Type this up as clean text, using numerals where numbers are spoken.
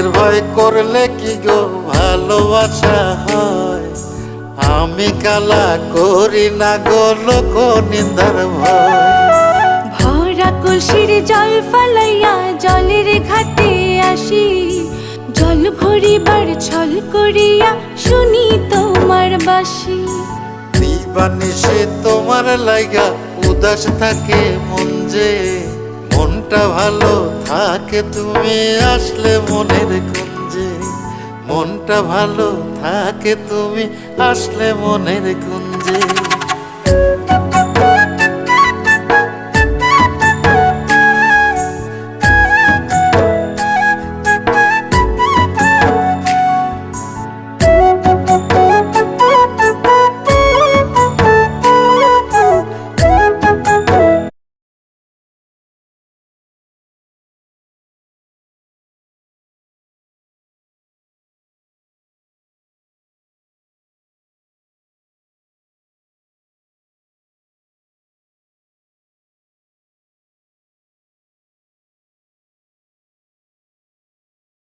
প্রাণের ভয় করলে কি গো ভালোবাসা হয়? আমি কালা করি না গো লোক নিন্দার ভয়। ভরা কলসির জল ফালাইয়া জলের ঘাটে আসি, জল ভরিবার ছল করিয়া শুনি তোমার বাঁশি। দিবানিশি তোমার লাইগা উদাস থাকে মন যে, মনটা ভালো থাকে তুমি আসলে মনের কুঞ্জে। মনটা ভালো থাকে তুমি আসলে মনের কুঞ্জে।